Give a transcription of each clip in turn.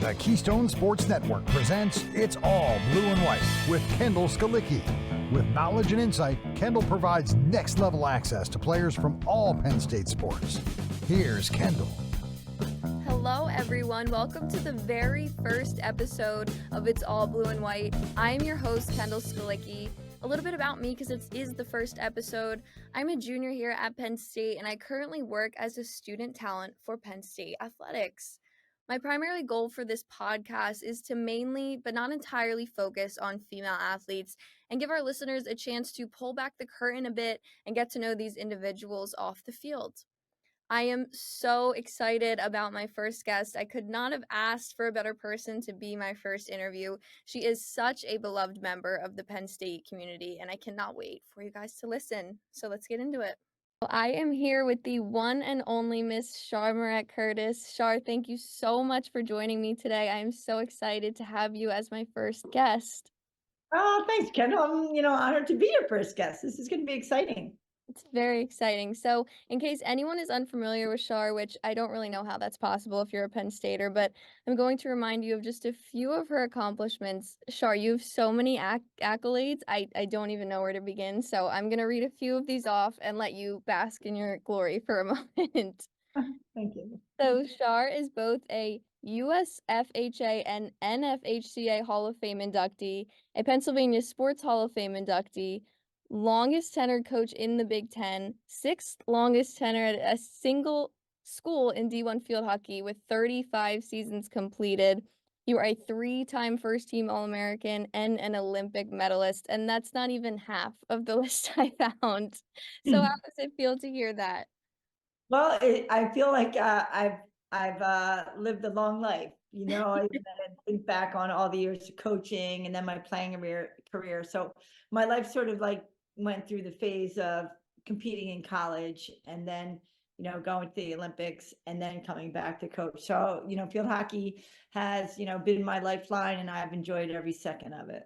The Keystone Sports Network presents It's All Blue and White with Kendall Skalicky. With knowledge and insight, Kendall provides next-level access to players from all Penn State sports. Here's Kendall. Hello, everyone. Welcome to the very first episode of It's All Blue and White. I'm your host, Kendall Skalicky. A little bit about me, because it is the first episode. I'm a junior here at Penn State, and I currently work as a student talent for Penn State Athletics. My primary goal for this podcast is to mainly, but not entirely, focus on female athletes and give our listeners a chance to pull back the curtain a bit and get to know these individuals off the field. I am so excited about my first guest. I could not have asked for a better person to be my first interview. She is such a beloved member of the Penn State community, and I cannot wait for you guys to listen. So let's get into it. I am here with the one and only Miss Char Morett Curtiss. Char, thank you so much for joining me today. I am so excited to have you as my first guest. Oh, thanks, Kendall. I'm, honored to be your first guest. This is going to be exciting. It's very exciting. So, in case anyone is unfamiliar with Char, which I don't really know how that's possible if you're a Penn Stater, but I'm going to remind you of just a few of her accomplishments. Char, you have so many accolades, I don't even know where to begin. So, I'm going to read a few of these off and let you bask in your glory for a moment. Thank you. So, Char is both a USFHA and NFHCA Hall of Fame inductee, a Pennsylvania Sports Hall of Fame inductee, longest tenured coach in the Big Ten, sixth longest tenure at a single school in D1 field hockey with 35 seasons completed. You are a three-time first-team All-American and an Olympic medalist, and that's not even half of the list I found. So how does it feel to hear that? Well, I feel like I've lived a long life. I think back on all the years of coaching and then my playing career. So my life sort of like went through the phase of competing in college and then going to the Olympics and then coming back to coach. So field hockey has been my lifeline, and I've enjoyed every second of it.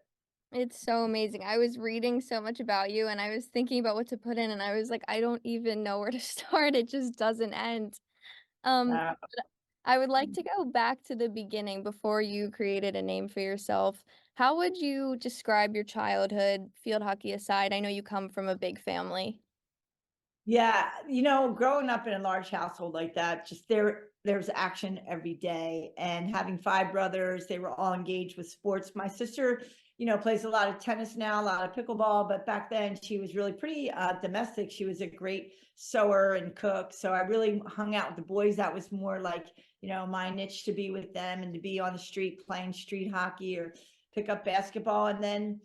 It's so amazing. I was reading so much about you, and I was thinking about what to put in, and I was like, I don't even know where to start. It just doesn't end. Uh, But I would like to go back to the beginning before you created a name for yourself. How would you describe your childhood, field hockey aside? I know you come from a big family. Yeah, growing up in a large household like that, just there's action every day. And having five brothers, they were all engaged with sports. My sister, plays a lot of tennis now, a lot of pickleball, but back then she was really pretty domestic. She was a great sewer and cook. So I really hung out with the boys. That was more like, my niche, to be with them and to be on the street playing street hockey or pick up basketball. And then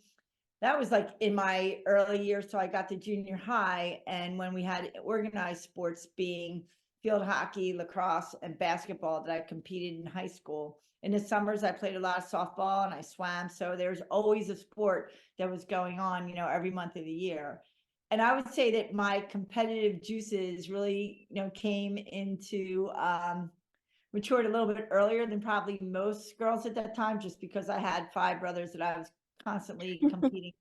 that was like in my early years. So I got to junior high, and when we had organized sports being field hockey, lacrosse, and basketball, that I competed in high school. In the summers, I played a lot of softball and I swam. So there's always a sport that was going on, every month of the year. And I would say that my competitive juices really, came into matured a little bit earlier than probably most girls at that time, just because I had five brothers that I was constantly competing.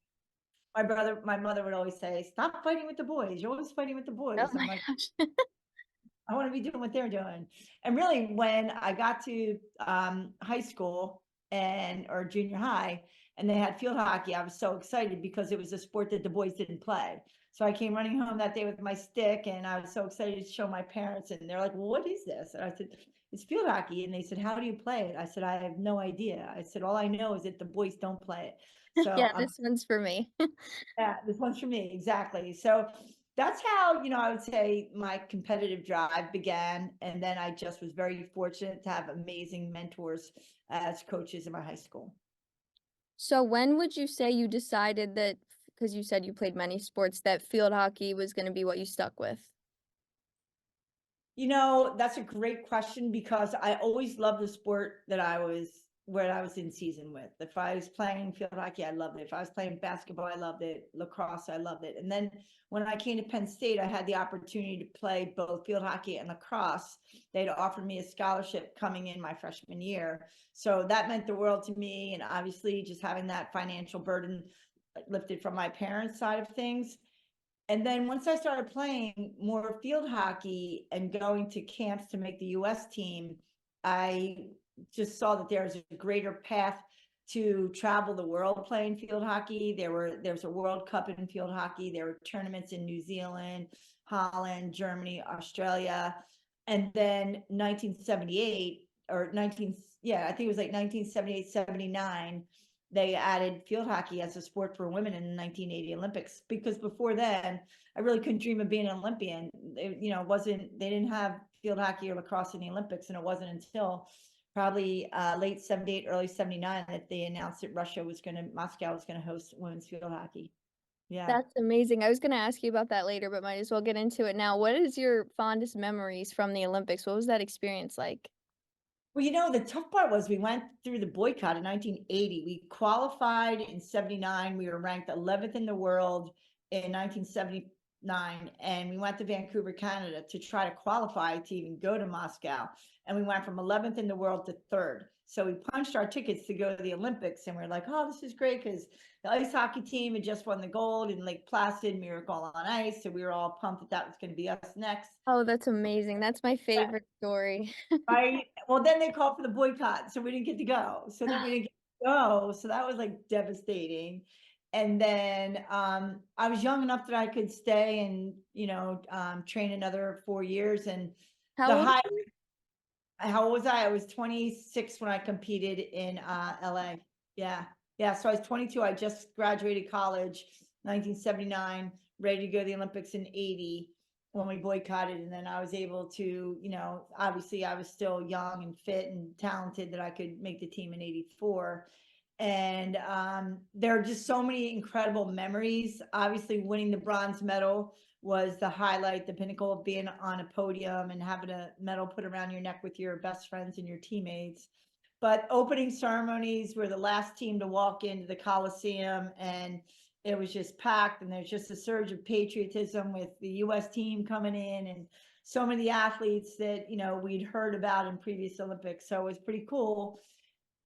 My mother would always say, "Stop fighting with the boys. You're always fighting with the boys." Oh I'm my like, gosh. I want to be doing what they're doing. And really, when I got to high school or junior high, and they had field hockey, I was so excited because it was a sport that the boys didn't play. So I came running home that day with my stick, and I was so excited to show my parents. And they're like, "Well, what is this?" And I said, "It's field hockey." And they said, "How do you play it?" I said, "I have no idea." I said, "All I know is that the boys don't play it." So Yeah, this one's for me. yeah, this one's for me. Exactly. So that's how, I would say my competitive drive began. And then I just was very fortunate to have amazing mentors as coaches in my high school. So when would you say you decided that, because you said you played many sports, that field hockey was going to be what you stuck with? That's a great question, because I always loved the sport that I was in season with. If I was playing field hockey, I loved it. If I was playing basketball, I loved it. Lacrosse, I loved it. And then when I came to Penn State, I had the opportunity to play both field hockey and lacrosse. They'd offered me a scholarship coming in my freshman year. So that meant the world to me. And obviously just having that financial burden lifted from my parents' side of things. And then once I started playing more field hockey and going to camps to make the US team, I just saw that there was a greater path to travel the world playing field hockey. There's a World Cup in field hockey. There were tournaments in New Zealand, Holland, Germany, Australia. And then 1978 or 19, yeah, I think it was like 1978, 79, they added field hockey as a sport for women in the 1980 Olympics, because before then I really couldn't dream of being an Olympian. They didn't have field hockey or lacrosse in the Olympics. And it wasn't until probably late 78, early 79 that they announced that Moscow was going to host women's field hockey. Yeah. That's amazing. I was gonna ask you about that later, but might as well get into it now. What is your fondest memories from the Olympics? What was that experience like? Well, the tough part was we went through the boycott in 1980. We qualified in 79. We were ranked 11th in the world in 1979. And we went to Vancouver, Canada to try to qualify to even go to Moscow. And we went from 11th in the world to 3rd. So we punched our tickets to go to the Olympics, and we're like, oh, this is great, because the ice hockey team had just won the gold in Lake Placid, Miracle on Ice. So we were all pumped that was going to be us next. Oh, that's amazing. That's my favorite story. Right. Well, then they called for the boycott, so we didn't get to go. So then we didn't get to go. So that was like devastating. And then I was young enough that I could stay and train another 4 years. And How old? how old was I? I was 26 when I competed in LA. Yeah. Yeah. So I was 22. I just graduated college, 1979, ready to go to the Olympics in 80 when we boycotted. And then I was able to, obviously I was still young and fit and talented that I could make the team in 84. And there are just so many incredible memories. Obviously winning the bronze medal was the highlight, the pinnacle of being on a podium and having a medal put around your neck with your best friends and your teammates. But opening ceremonies were the last team to walk into the Coliseum, and it was just packed, and there's just a surge of patriotism with the U.S. team coming in and so many athletes that, we'd heard about in previous Olympics. So it was pretty cool.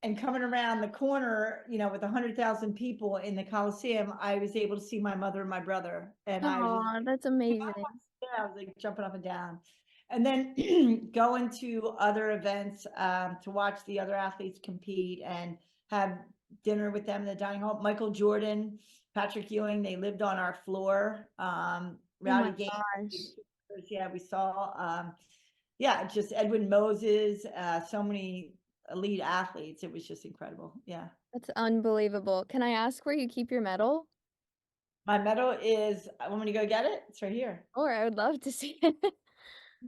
And coming around the corner, with 100,000 people in the Coliseum, I was able to see my mother and my brother. And I was Oh, that's amazing. I was like jumping up and down. And then going to other events to watch the other athletes compete and have dinner with them in the dining hall. Michael Jordan, Patrick Ewing, they lived on our floor. Rowdy Gaines, Gosh. yeah, we saw. Just Edwin Moses, so many elite athletes. It was just incredible. Yeah. That's unbelievable. Can I ask where you keep your medal? My medal is, I want me to go get it? It's right here. Or I would love to see it.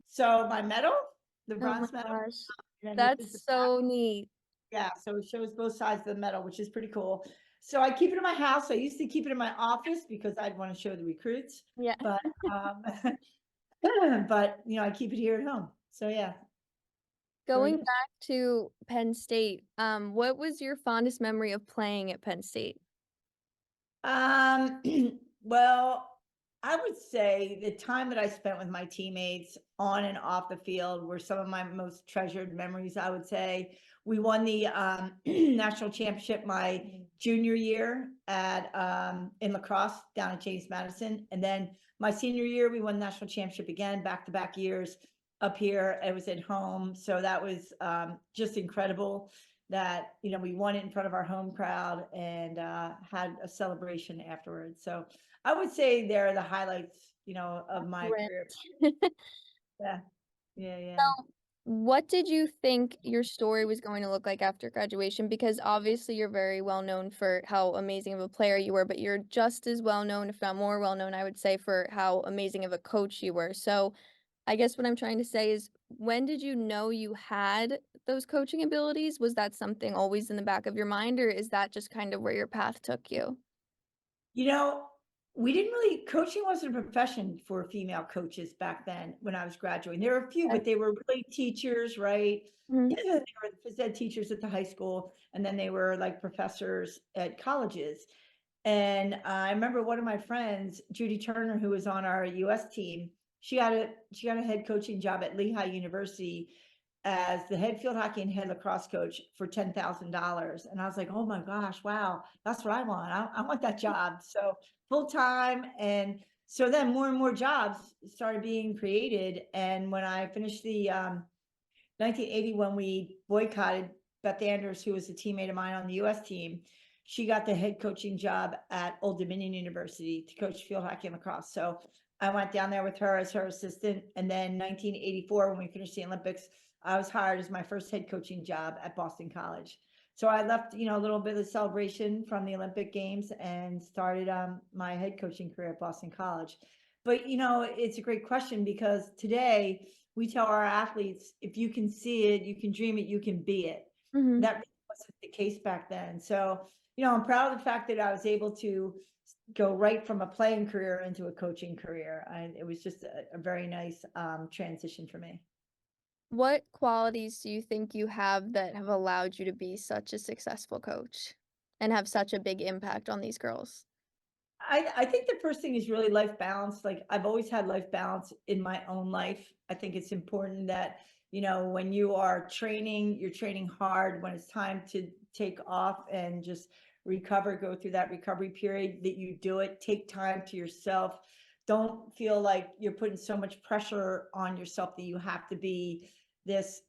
So my medal, the Oh my bronze medal. gosh. And this is That's so neat. yeah, so it shows both sides of the medal, which is pretty cool. So I keep it in my house. I used to keep it in my office because I'd want to show the recruits. Yeah. But I keep it here at home. So yeah. Going back to Penn State, what was your fondest memory of playing at Penn State? Well, I would say the time that I spent with my teammates on and off the field were some of my most treasured memories. I would say we won the national championship my junior year in lacrosse down at James Madison. And then my senior year, we won the national championship again, back-to-back years up here. It was at home. So that was just incredible that, we won it in front of our home crowd and had a celebration afterwards. So I would say they're the highlights, of my career. Yeah. So, what did you think your story was going to look like after graduation? Because obviously you're very well known for how amazing of a player you were, but you're just as well known, if not more well known, I would say, for how amazing of a coach you were. So I guess what I'm trying to say is, when did you know you had those coaching abilities? Was that something always in the back of your mind, or is that just kind of where your path took you? We didn't really, coaching wasn't a profession for female coaches back then when I was graduating. There were a few, but they were really teachers, right? Mhm. They were phys ed teachers at the high school, and then they were like professors at colleges. And I remember one of my friends, Judy Turner, who was on our US team, she got a head coaching job at Lehigh University as the head field hockey and head lacrosse coach for $10,000. And I was like, oh my gosh, wow, that's what I want. I want that job. So full time. And so then more and more jobs started being created. And when I finished the 1980, when we boycotted Beth Anders, who was a teammate of mine on the US team, she got the head coaching job at Old Dominion University to coach field hockey and lacrosse. So I went down there with her as her assistant. And then 1984, when we finished the Olympics, I was hired as my first head coaching job at Boston College. So I left, a little bit of celebration from the Olympic Games and started my head coaching career at Boston College. But, it's a great question, because today we tell our athletes, if you can see it, you can dream it, you can be it. Mhm. That really wasn't the case back then. So, I'm proud of the fact that I was able to go right from a playing career into a coaching career. And it was just a very nice transition for me. What qualities do you think you have that have allowed you to be such a successful coach and have such a big impact on these girls? I think the first thing is really life balance. Like, I've always had life balance in my own life. I think it's important that, when you are training, you're training hard. When it's time to take off and just recover, go through that recovery period, that you do it. Take time to yourself. Don't feel like you're putting so much pressure on yourself that you have to be this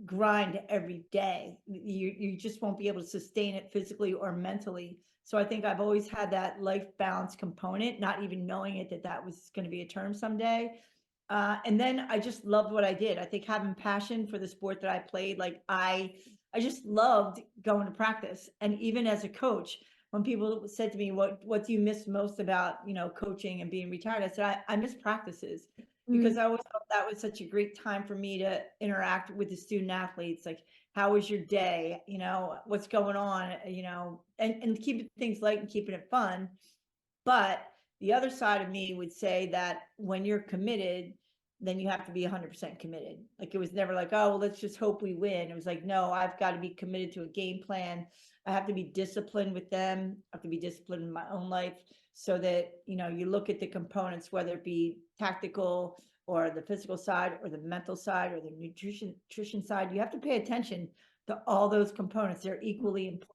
grind every day. You just won't be able to sustain it physically or mentally. So I think I've always had that life balance component, not even knowing it, that was going to be a term someday. And then I just loved what I did. I think having passion for the sport that I played, like I just loved going to practice. And even as a coach, when people said to me, what do you miss most about, coaching and being retired? I said, I miss practices, Mm, because I always thought that was such a great time for me to interact with the student athletes. Like, how was your day? What's going on? And keeping things light and keeping it fun. But the other side of me would say that when you're committed, then you have to be 100% committed. Like, it was never like, oh, well, let's just hope we win. It was like, no, I've got to be committed to a game plan. I have to be disciplined with them. I have to be disciplined in my own life, so that, you look at the components, whether it be tactical or the physical side or the mental side or the nutrition side. You have to pay attention to all those components. They're equally important,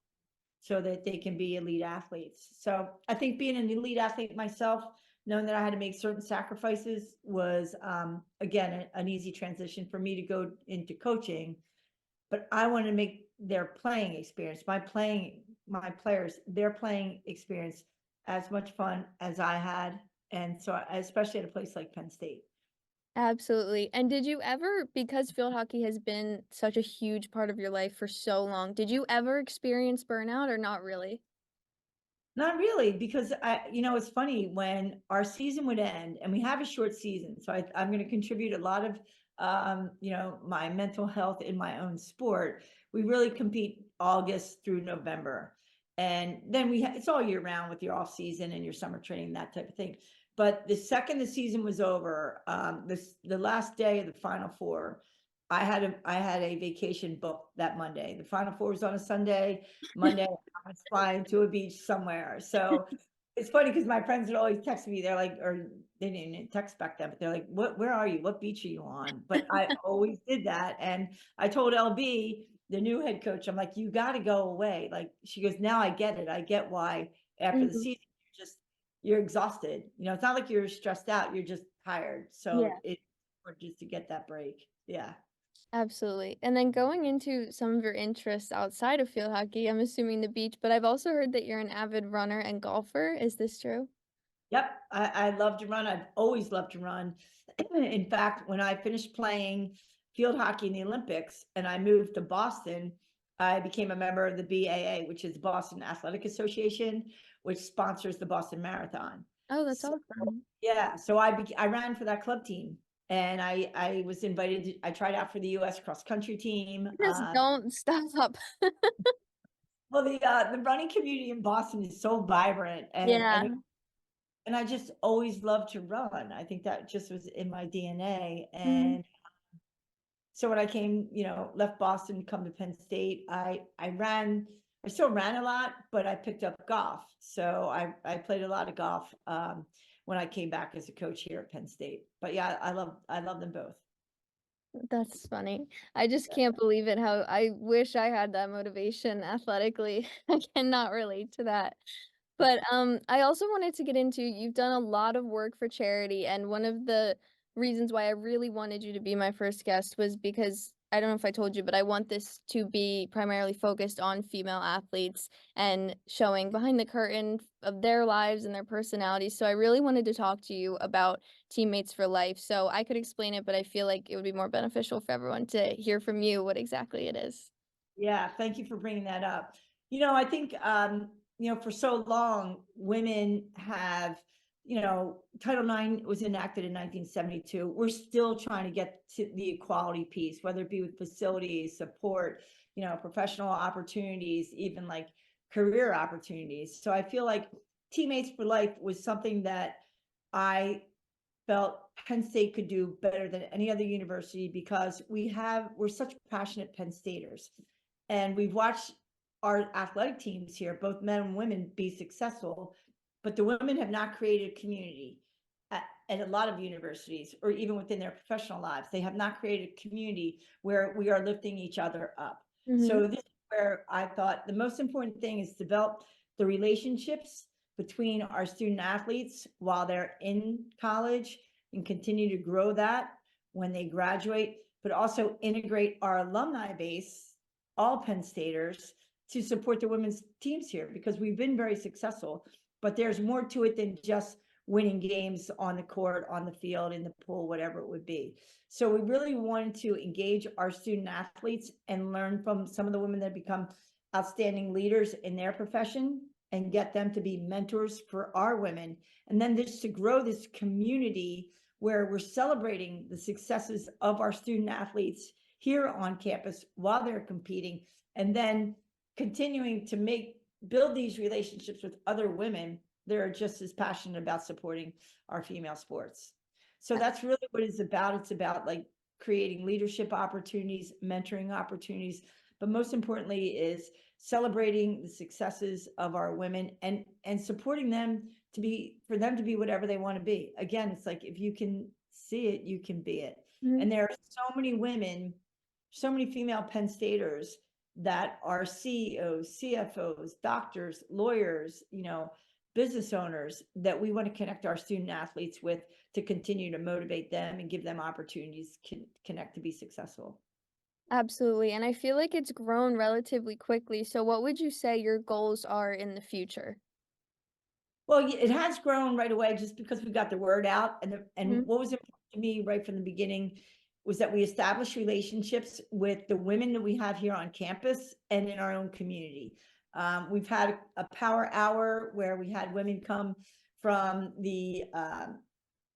so that they can be elite athletes. So I think being an elite athlete myself, knowing that I had to make certain sacrifices, was, again, an easy transition for me to go into coaching. But I wanted to make their playing experience, my players, their playing experience, as much fun as I had. And so, especially at a place like Penn State. absolutely. And did you ever, because field hockey has been such a huge part of your life for so long, did you ever experience burnout or not really? Not really, because it's funny, when our season would end, and we have a short season. So I'm going to contribute a lot of, my mental health in my own sport. We really compete August through November. And then it's all year round with your off season and your summer training, that type of thing. But the second the season was over, the last day of the Final Four, I had a vacation booked that Monday. The Final Four was on a Sunday. Monday, I was flying to a beach somewhere. So it's funny, because my friends would always text me. They're like, or they didn't even text back then, but they're like, where are you? What beach are you on? But I always did that. And I told LB, the new head coach, I'm like, you got to go away. Like, she goes, now I get it. I get why after the Mhm. season, you're exhausted. It's not like you're stressed out. You're just tired. So Yeah. it's important just to get that break. Yeah. Absolutely. And then going into some of your interests outside of field hockey, I'm assuming the beach, but I've also heard that you're an avid runner and golfer. Is this true? Yep, I love to run. I've always loved to run. In fact, when I finished playing field hockey in the Olympics and I moved to Boston, I became a member of the BAA, which is Boston Athletic Association, which sponsors the Boston Marathon. Oh, that's So awesome. yeah, so I ran for that club team, and I was invited I tried out for the US cross country team. Just don't stop. Well, the running community in Boston is so vibrant, Yeah. and I just always loved to run. I think that just was in my DNA. Mhm. And so when I came, left Boston, come to Penn State, I still ran a lot, but I picked up golf. So I played a lot of golf when I came back as a coach here at Penn State. But yeah, I love them both. That's funny. I just can't believe it how I wish I had that motivation athletically. I cannot relate to that. But I also wanted to get into, you've done a lot of work for charity, and one of the reasons why I really wanted you to be my first guest was because I don't know if I told you, but I want this to be primarily focused on female athletes and showing behind the curtain of their lives and their personalities. So I really wanted to talk to you about Teammates for Life. So I could explain it, but I feel like it would be more beneficial for everyone to hear from you what exactly it is. Yeah, thank you for bringing that up. I think, for so long, women have, Title IX was enacted in 1972. We're still trying to get to the equality piece, whether it be with facilities, support, professional opportunities, even like career opportunities. So I feel like Teammates for Life was something that I felt Penn State could do better than any other university because we're such passionate Penn Staters. And we've watched our athletic teams here, both men and women, be successful, but the women have not created a community at a lot of universities or even within their professional lives. They have not created a community where we are lifting each other up. Mhm. So this is where I thought the most important thing is develop the relationships between our student athletes while they're in college and continue to grow that when they graduate, but also integrate our alumni base, all Penn Staters, to support the women's teams here because we've been very successful, but there's more to it than just winning games on the court, on the field, in the pool, whatever it would be. So we really wanted to engage our student athletes and learn from some of the women that become outstanding leaders in their profession and get them to be mentors for our women. And then just to grow this community where we're celebrating the successes of our student athletes here on campus while they're competing, and then continuing to build these relationships with other women that are just as passionate about supporting our female sports. So that's really what it's about. It's about like creating leadership opportunities, mentoring opportunities, but most importantly is celebrating the successes of our women and supporting them for them to be whatever they want to be. Again, it's like, if you can see it, you can be it. Mhm. And there are so many women, so many female Penn Staters that are CEOs, CFOs, doctors, lawyers, business owners that we want to connect our student athletes with to continue to motivate them and give them opportunities to connect to be successful. Absolutely. And I feel like it's grown relatively quickly. So what would you say your goals are in the future? Well, it has grown right away just because we got the word out. And Mhm. what was important to me right from the beginning was that we establish relationships with the women that we have here on campus and in our own community. We've had a power hour where we had women come from the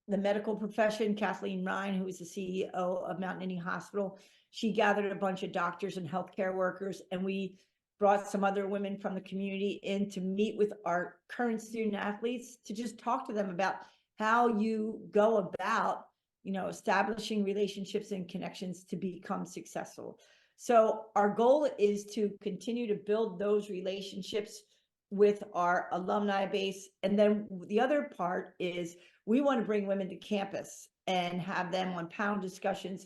medical profession. Kathleen Ryan, who is the CEO of Mount Nittany Hospital, she gathered a bunch of doctors and healthcare workers, and we brought some other women from the community in to meet with our current student athletes to just talk to them about how you go about, establishing relationships and connections to become successful. So our goal is to continue to build those relationships with our alumni base. And then the other part is we want to bring women to campus and have them on panel discussions.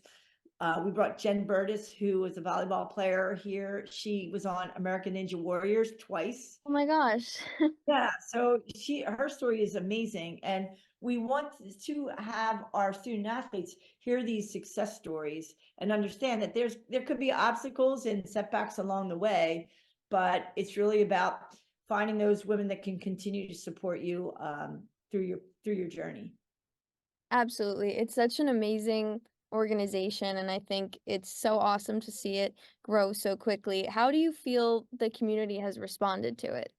We brought Jen Burtis, who was a volleyball player here. She was on American Ninja Warriors twice. Oh my gosh. Yeah, so her story is amazing. And we want to have our student athletes hear these success stories and understand that there could be obstacles and setbacks along the way, but it's really about finding those women that can continue to support you through your journey. Absolutely. It's such an amazing organization, and I think it's so awesome to see it grow so quickly. How do you feel the community has responded to it?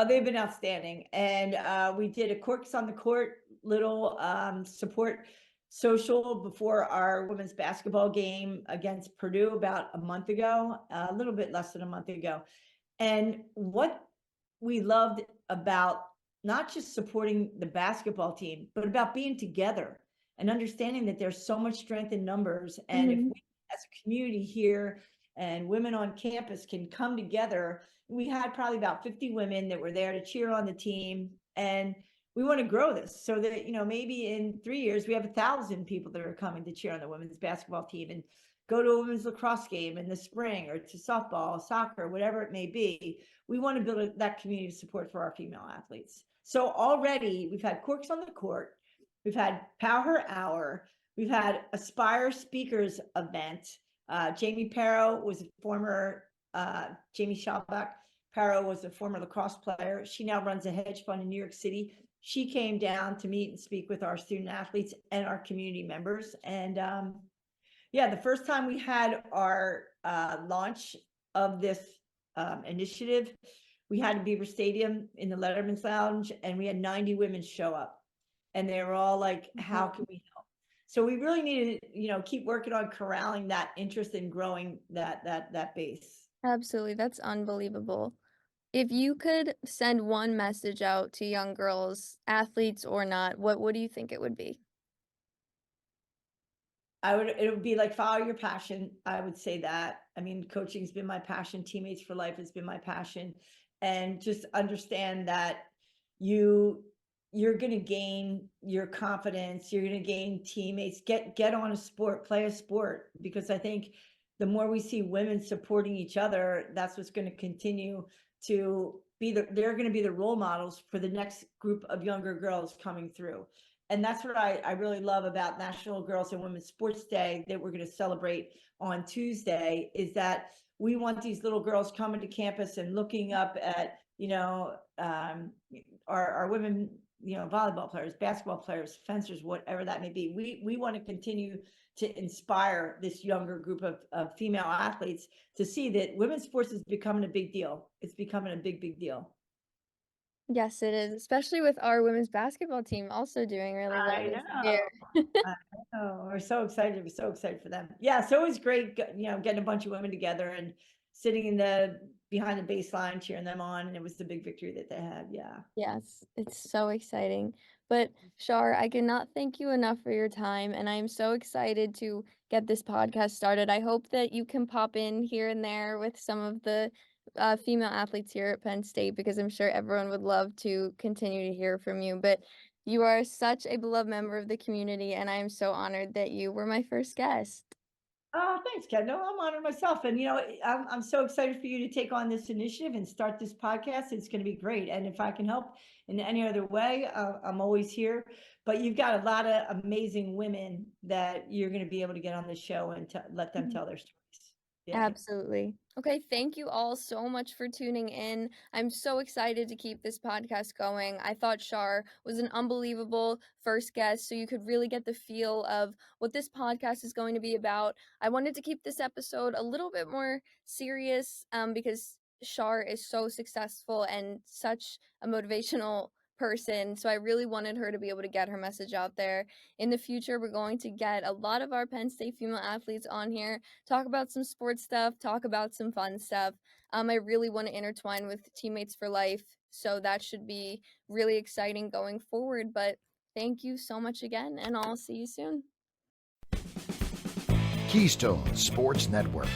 Oh, they've been outstanding. And we did a Corks on the Court little support social before our women's basketball game against Purdue about a month ago, a little bit less than a month ago. And what we loved about not just supporting the basketball team, but about being together and understanding that there's so much strength in numbers. And if Mhm. we as a community here and women on campus can come together, we had probably about 50 women that were there to cheer on the team. And we want to grow this so that, maybe in 3 years, we have 1,000 people that are coming to cheer on the women's basketball team and go to a women's lacrosse game in the spring or to softball, soccer, whatever it may be. We want to build that community support for our female athletes. So already we've had Corks on the Court, we've had Power Hour, we've had Aspire Speakers event. Jamie Parrow was a former, Jamie Schalbach Parrow was a former lacrosse player. She now runs a hedge fund in New York City. She came down to meet and speak with our student athletes and our community members. And yeah, the first time we had our launch of this initiative, we had Beaver Stadium in the Letterman's Lounge, and we had 90 women show up, and they were all like, how can we help? So we really needed to, keep working on corralling that interest in growing that base. Absolutely. That's unbelievable. If you could send one message out to young girls, athletes or not, what do you think it would be? It would be like, follow your passion. I would say that. I mean, coaching's been my passion. Teammates for Life has been my passion. And just understand that you're going to gain your confidence. You're going to gain teammates, get on a sport, play a sport, because I think the more we see women supporting each other, that's what's going to continue to be they're going to be the role models for the next group of younger girls coming through. And that's what I really love about National Girls and Women's Sports Day that we're going to celebrate on Tuesday, is that we want these little girls coming to campus and looking up at, our women, volleyball players, basketball players, fencers, whatever that may be. We want to continue to inspire this younger group of female athletes to see that women's sports is becoming a big deal. It's becoming a big, big deal. Yes, it is, especially with our women's basketball team also doing really well I this know. year. I know. We're so excited. We're so excited for them. Yeah, so it was great, getting a bunch of women together and sitting behind the baseline, cheering them on, and it was the big victory that they had. Yeah. Yes, it's so exciting. But Char, I cannot thank you enough for your time, and I'm so excited to get this podcast started. I hope that you can pop in here and there with some of the female athletes here at Penn State, because I'm sure everyone would love to continue to hear from you. But you are such a beloved member of the community, and I am so honored that you were my first guest. Oh, thanks, Ken. No, I'm honored myself. And, I'm so excited for you to take on this initiative and start this podcast. It's going to be great. And if I can help in any other way, I'm always here. But you've got a lot of amazing women that you're going to be able to get on the show and let them tell their stories. Yeah. Absolutely. Okay, thank you all so much for tuning in. I'm so excited to keep this podcast going. I thought Char was an unbelievable first guest, so you could really get the feel of what this podcast is going to be about. I wanted to keep this episode a little bit more serious because Char is so successful and such a motivational person, so I really wanted her to be able to get her message out there. In the future, we're going to get a lot of our Penn State female athletes on here, talk about some sports stuff, talk about some fun stuff. I really want to intertwine with Teammates for Life, so that should be really exciting going forward. But thank you so much again, and I'll see you soon. Keystone Sports Network.